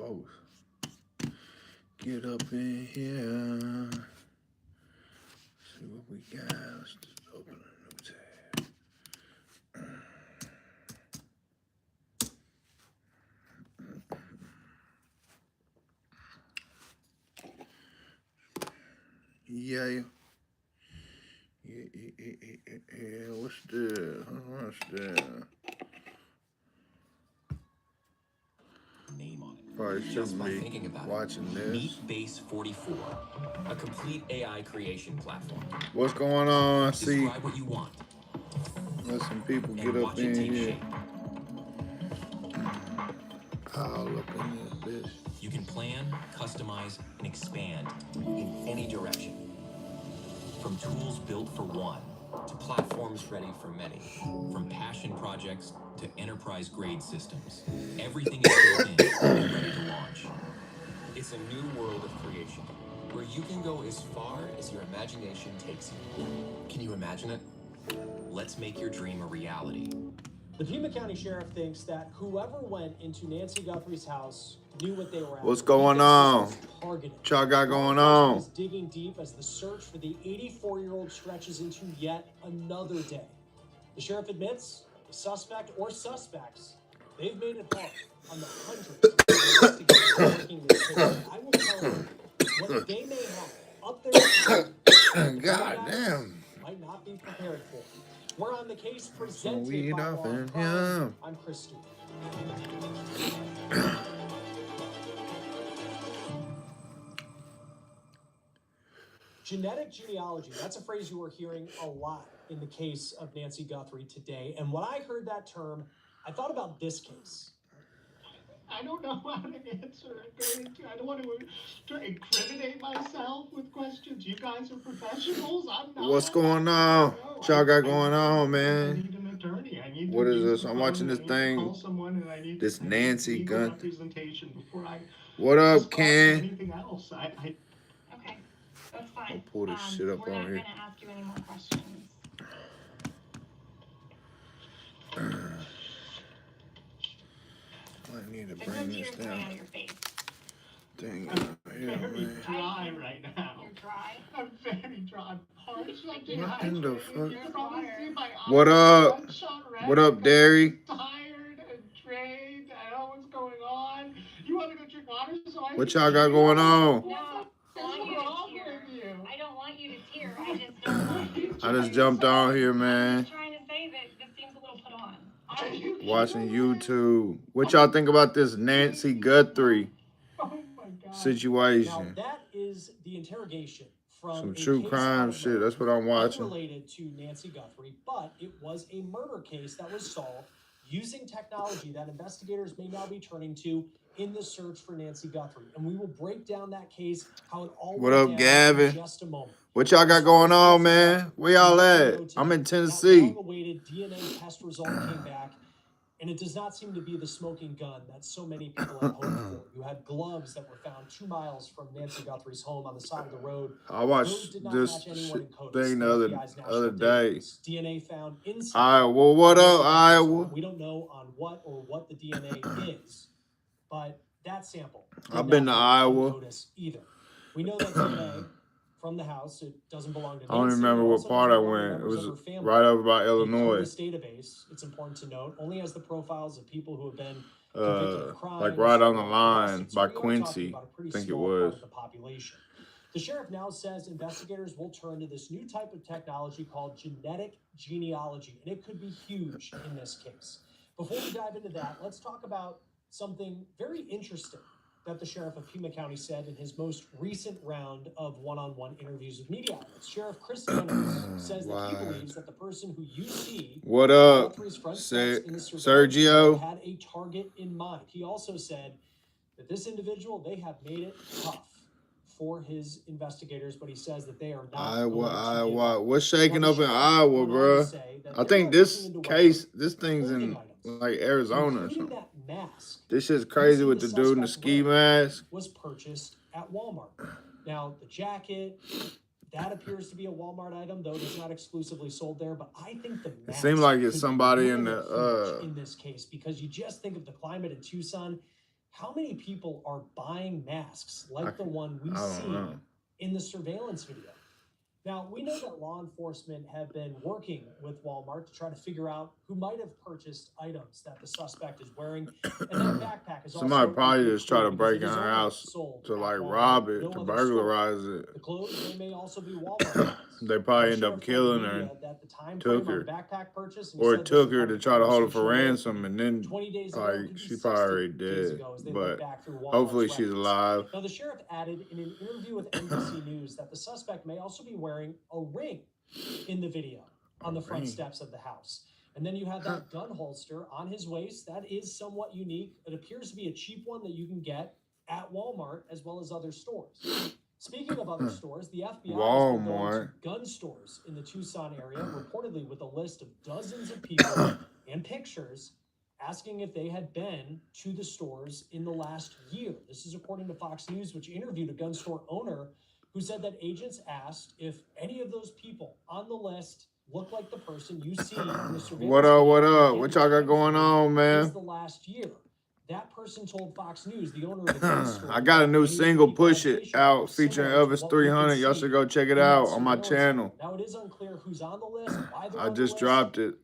folks. Get up in here. See what we got. Let's just open a new tab. Yeah. What's this? Name on it. Probably shouldn't be watching this. Lvis300, a complete AI creation platform. What's going on? See, describe what you want. Let some people get up in here. I'll look in this bitch. You can plan, customize, and expand in any direction. From tools built for one to platforms ready for many. From passion projects to enterprise-grade systems. Everything is built in and ready to launch. It's a new world of creation where you can go as far as your imagination takes you. Can you imagine it? Let's make your dream a reality. The Pima County Sheriff thinks that whoever went into Nancy Guthrie's house knew what they were after. What's going on? What y'all got going on? Is digging deep as the search for the 84-year-old stretches into yet another day. The sheriff admits the suspect or suspects, they've made it hard on the hundreds of investigators working this case. I will tell you what they may have up their God damn. might not be prepared for. We're on the case Some presented weed by off Law in Crime. here. I'm Chris Stewart. Genetic genealogy, that's a phrase you are hearing a lot in the case of Nancy Guthrie today. And when I heard that term, I thought about this case. I don't know how to answer it. I don't want to incriminate myself with questions. You guys are professionals. I'm not. What's going on? What y'all got going on, I man? need an attorney. I need What to is use this? the I'm phone, watching I this need to thing. call someone, and I need This I need Nancy legal Gun. representation before I What up, respond to Ken? anything else. Okay, that's fine. I'll pull this shit up We're on not here. going to ask you any more questions. I need to There's bring no this tears coming out down. of your face. Dang I'm it. very dry right now. You're dry. I'm very dry. I'm parched. Like What in the fuck? You can probably see my eyes What up? bloodshot red What up, because Derry? I'm tired and drained. I don't know what's going on. You want to go drink water so I What can y'all got going on? No, What's wrong with you? I don't want you to tear. I just don't want you to. I just jumped on here, I'm man. just trying to say that this seems a little put on. Watching YouTube. What y'all think about this Nancy Guthrie Oh my God. Now, situation? that is the interrogation from Some a true case crime out of shit. That's what I'm watching. unrelated to Nancy Guthrie, but it was a murder case that was solved using technology that investigators may now be turning to in the search for Nancy Guthrie. And we will break down that case, how it all What went up, down Gavin? in just a moment. What y'all got going on, man? Where y'all at? I'm in That Tennessee. long-awaited DNA test result came back, and it does not seem to be the smoking gun that so many people had hoped for. You had gloves that were found 2 miles from Nancy Guthrie's home on the side of the road. I Those watched did not this match anyone in CODIS, thing the the FBI's national other day. database. DNA found inside. Iowa, what up, Nancy Guthrie's Iowa? home. We don't know on what the DNA is, but that sample did I've been not to match Iowa. CODIS either. We know that DNA from the house, it doesn't belong to Nancy. I don't remember It what also part doesn't I belong to went. It members was of her family. right over by The Illinois. CODIS database, it's important to note, only has the profiles of people who have been convicted of crimes, Like right on the or line arrested. So by we are talking Quincy. about a pretty I think it small part was. of the population. The sheriff now says investigators will turn to this new type of technology called genetic genealogy, and it could be huge in this case. Before we dive into that, let's talk about something very interesting that the sheriff of Pima County said in his most recent round of one-on-one interviews with media outlets. Sheriff Chris Stewart says that he believes that the person who you see What up, Guthrie's front steps in the surveillance Sergio? had a target in mind. He also said that this individual, they have made it tough for his investigators, but he says that they are not Iowa. What's shaking up in Iowa, bro? I think this case, this thing's in like Arizona or something. This shit's crazy with the dude in the ski mask. Was purchased at Walmart. Now, the jacket, that appears to be a Walmart item, though it's not exclusively sold there. But I think the mask It seems like it's could somebody be in really the huge in this case, because you just think of the climate in Tucson. How many people are buying masks like the one we see in the surveillance video? Now, we know that law enforcement have been working with Walmart to try to figure out who might have purchased items that the suspect is wearing. And that backpack is Somebody also probably just try to break in her house to like rob it, to burglarize it. The clothes, they may also be Walmart. They probably end up killing her, took her, or took her to try to hold her for ransom, and then probably she probably already dead. But hopefully she's alive. Now, the sheriff added in an interview with NBC News that the suspect may also be wearing a ring in the video on the front steps of the house. And then you have that gun holster on his waist. That is somewhat unique. It appears to be a cheap one that you can get at Walmart as well as other stores. Speaking of other stores, the FBI has been going to gun stores in the Tucson area, reportedly with a list of dozens of people and pictures asking if they had been to the stores in the last year. This is according to Fox News, which interviewed a gun store owner who said that agents asked if any of those people on the list look like the person you see in the surveillance. What up, what up? What y'all got going on, man? The last year. That person told Fox News, the owner of the gun store, I got a new single, Push It, out featuring Lvis300. Y'all should go check it out on my channel. Now, it is unclear who's on the list, why they're I on just the dropped it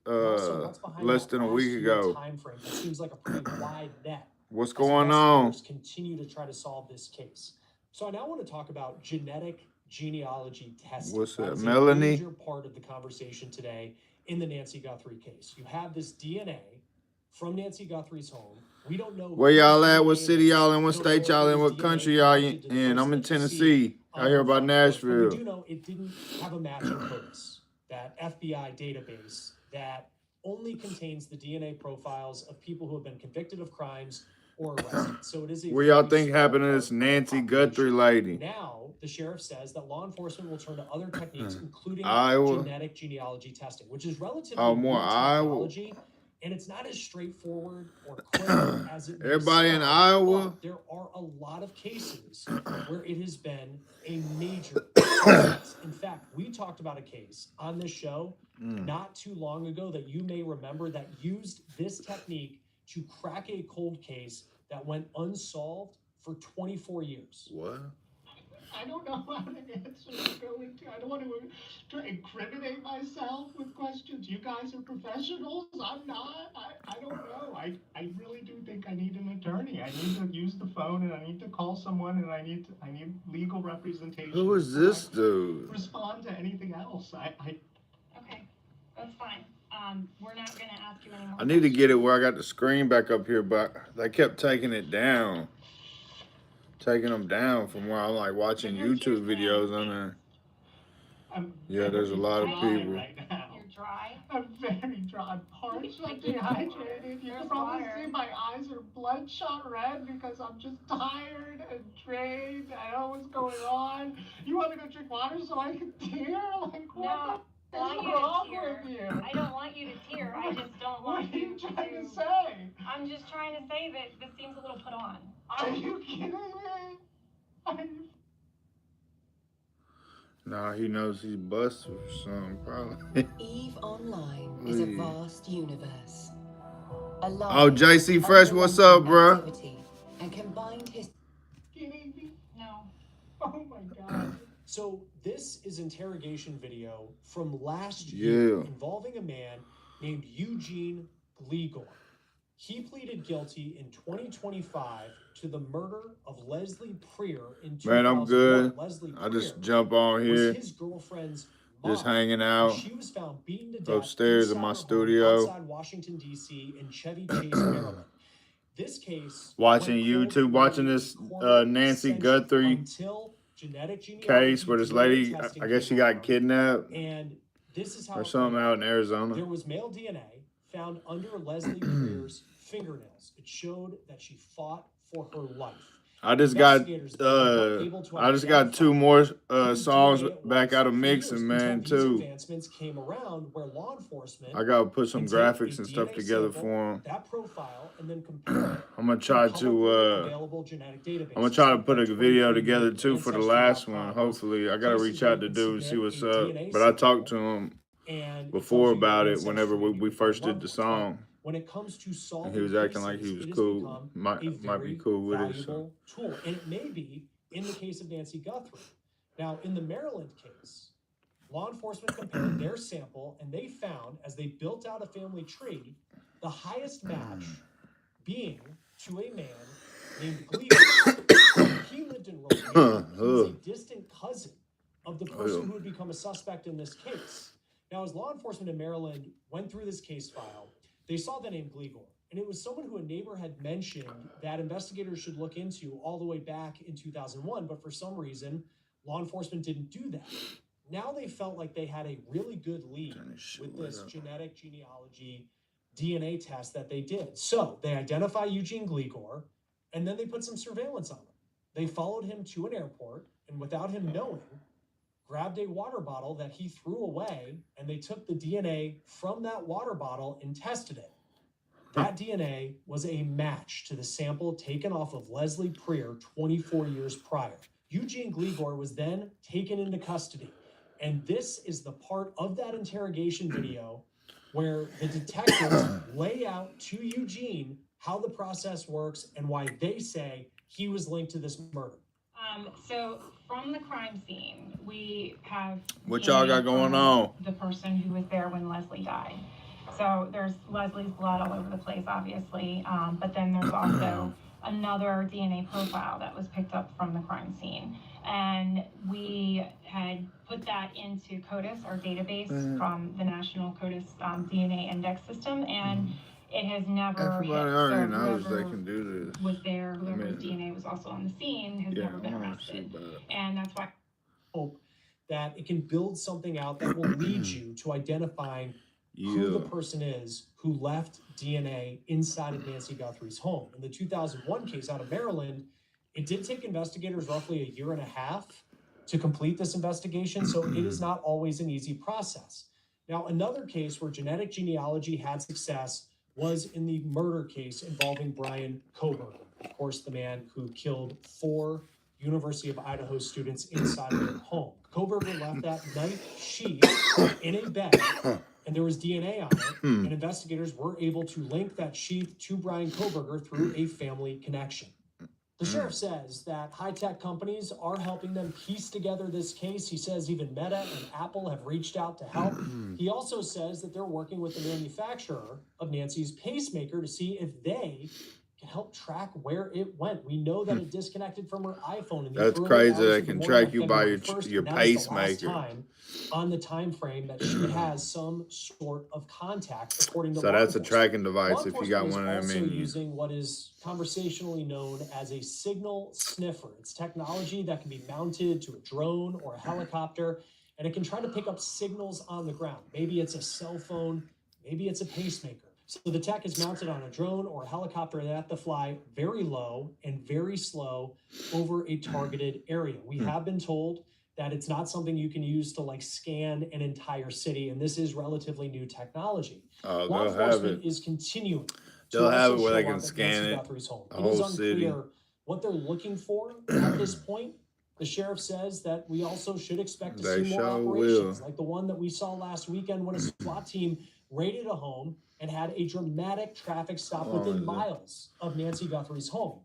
less than a week ago. It seems like a pretty wide net. What's going on? Continue to try to solve this case. So I now want to talk about genetic genealogy testing. What's that, That's Melanie? A major part of the conversation today in the Nancy Guthrie case. You have this DNA from Nancy Guthrie's home. We don't know where y'all at, what city y'all in, what state y'all in, what country y'all in. I'm in Tennessee. I hear about Nashville. We do know it didn't have a match in CODIS, that FBI database that only contains the DNA profiles of people who have been convicted of crimes or arrested. So it is a what y'all think happened to this Nancy Guthrie lady? Now, the sheriff says that law enforcement will turn to other techniques, including genetic genealogy testing, which is relatively new technology, and it's not as straightforward or quick as it Everybody in Iowa? There are a lot of cases where it has been a major success. In fact, we talked about a case on this show not too long ago that you may remember that used this technique to crack a cold case that went unsolved for 24 years. What? I don't know how to answer or go into. I don't want to incriminate myself with questions. You guys are professionals. I'm not. I don't know. I really do think I need an attorney. I need to use the phone and I need to call someone and I need legal representation. Who is this dude? Respond to anything else. Okay, that's fine. We're not gonna ask you anymore. I need to get it where I got the screen back up here, but they kept taking it down. Taking them down from where I'm like watching YouTube videos on there. Yeah, there's a lot of people. You're dry? I'm very dry. I'm parched. I'm dehydrated. You can probably see my eyes are bloodshot red because I'm just tired and drained. I know what's going on. You want me to drink water so I can tear? Like, what the is wrong with you? I don't want you to tear. I just don't want you to. What are you trying to say? I'm just trying to say that this seems a little put on. Are you kidding me? Are you... Nah, he knows he's busted or something, probably. EVE Online is a vast universe. Oh, JC Fresh, what's up, bro? And combined his... Kidding me? No. Oh my God. So this is interrogation video from last year involving a man named Eugene Gligor. He pleaded guilty in 2025 to the murder of Leslie Prier in 2001. Man, I'm good. Leslie I just jump on here, his girlfriend's mom. just hanging out. She was found beaten to death upstairs in my studio. outside Washington, D.C. in Chevy Chase, Maryland. This case... Watching YouTube, watching this Nancy Guthrie case where this lady, I guess she got kidnapped and this is how or something out in Arizona. There was male DNA found under Leslie Prier's fingernails. It showed that she fought for her life. I just got two more songs back out of mixing, man, too. Advancements came around where law enforcement I gotta put some graphics and stuff together for them. That profile and then compare I'm gonna try to put a video together too for the last one. Hopefully, I gotta reach out to dude and see what's up. But I talked to him before about it whenever we first did the song. when it comes to solving He was acting like he cases, was it has cool. become Might a be very cool with it. So. valuable tool. And it may be in the case of Nancy Guthrie. Now, in the Maryland case, law enforcement compared their sample, and they found, as they built out a family tree, the highest match being to a man named Gleason. He lived in Romania. He was a distant cousin of the person who had become a suspect in this case. Now, as law enforcement in Maryland went through this case file, they saw the name Gligor, and it was someone who a neighbor had mentioned that investigators should look into all the way back in 2001, but for some reason, law enforcement didn't do that. Now they felt like they had a really good lead with this genetic genealogy DNA test that they did. So they identify Eugene Gligor, and then they put some surveillance on him. They followed him to an airport, and without him knowing, grabbed a water bottle that he threw away, and they took the DNA from that water bottle and tested it. That DNA was a match to the sample taken off of Leslie Prier 24 years prior. Eugene Gligor was then taken into custody. And this is the part of that interrogation video where the detectives lay out to Eugene how the process works and why they say he was linked to this murder. So from the crime scene, we have what y'all got going on? The person who was there when Leslie died. So there's Leslie's blood all over the place, obviously, but then there's also another DNA profile that was picked up from the crime scene. And we had put that into CODIS, our database from the National CODIS DNA index system, and it has never Everybody hit. already So knows whoever they can do this. was there, whoever's DNA was also on the scene, has never been arrested. And that's why hope that it can build something out that will lead you to identifying who the person is who left DNA inside of Nancy Guthrie's home. In the 2001 case out of Maryland, it did take investigators roughly a year and a half to complete this investigation, so it is not always an easy process. Now, another case where genetic genealogy had success was in the murder case involving Brian Koberger, of course, the man who killed 4 University of Idaho students inside of their home. Koberger left that knife sheath in a bed, and there was DNA on it, and investigators were able to link that sheath to Brian Koberger through a family connection. The sheriff says that high-tech companies are helping them piece together this case. He says even Meta and Apple have reached out to help. He also says that they're working with the manufacturer of Nancy's pacemaker to see if they can help track where it went. We know that it disconnected from her iPhone. In the That's early crazy. hours They of the can morning track you of by February 1st, your and that is the last pacemaker. time on the time frame that she has some sort of contact, according to So law that's a enforcement. tracking device Law if you got enforcement one of is them also in you. using what is conversationally known as a signal sniffer. It's technology that can be mounted to a drone or a helicopter, and it can try to pick up signals on the ground. Maybe it's a cell phone, maybe it's a pacemaker. So the tech is mounted on a drone or a helicopter that have to fly very low and very slow over a targeted area. We have been told that it's not something you can use to like scan an entire city, and this is relatively new technology. Law They'll have enforcement it. is continuing to They'll have also it where they show can up at scan Nancy it, Guthrie's home. the It is whole unclear city. what they're looking for at this point. The sheriff says that we also should expect to They see more sure operations, will. like the one that we saw last weekend when a SWAT team raided a home and had a dramatic traffic stop within miles of Nancy Guthrie's home.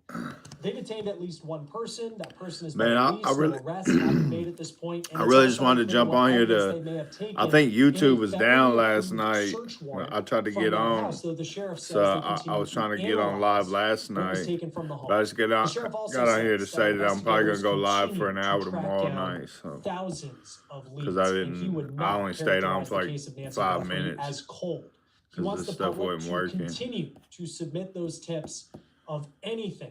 They detained at least one person. That person has been released. No arrests have been made at this point. And I it's really also just wanted to unclear jump what on here evidence to. they may have taken I think in YouTube a was federally down last approved night. search warrant I tried to from get that on, house, though the sheriff says so they I continue was trying to get on analyze live last what was night. taken from the home. But I just The sheriff also got on here to says say that I'm probably gonna go live investigators for an hour continue to tomorrow track down night. So thousands of leads, because and he would I not only stayed on characterize for the like case of Nancy 5 Guthrie minutes as cold. He because wants the the stuff public wasn't to working. continue to submit those tips of anything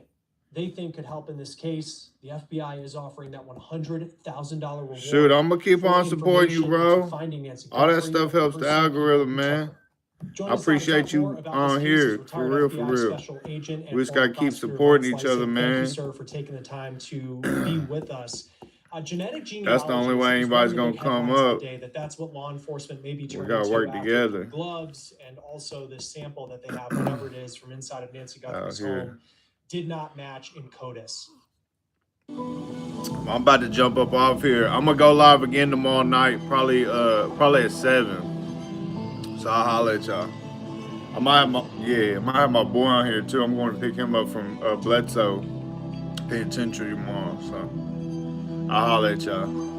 they think could help in this case. The FBI is offering that $100,000 reward. Shoot, I'm gonna keep for on supporting you, information bro. into finding Nancy All that Guthrie stuff and the helps the person algorithm, who man. took her. Join I us now to appreciate talk more you about on this case here, is for retired real, FBI for real. Special Agent and We just former gotta keep prosecutor supporting Lance each other, Lyson. Thank you, man. sir, for taking the time to be with us. Genetic genealogy That's the only way is one of anybody's the gonna big come headlines up. that day. That's what law enforcement may be We turning gotta to work after together. gloves and also this sample that they have, whatever it is, from inside of Nancy Guthrie's here. home, did not match in CODIS. I'm about to jump up off here. I'm gonna go live again tomorrow night, probably at 7. So I'll holler at y'all. I might have my boy on here too. I'm going to pick him up from Bledsoe Penitentiary tomorrow. So I'll holler at y'all.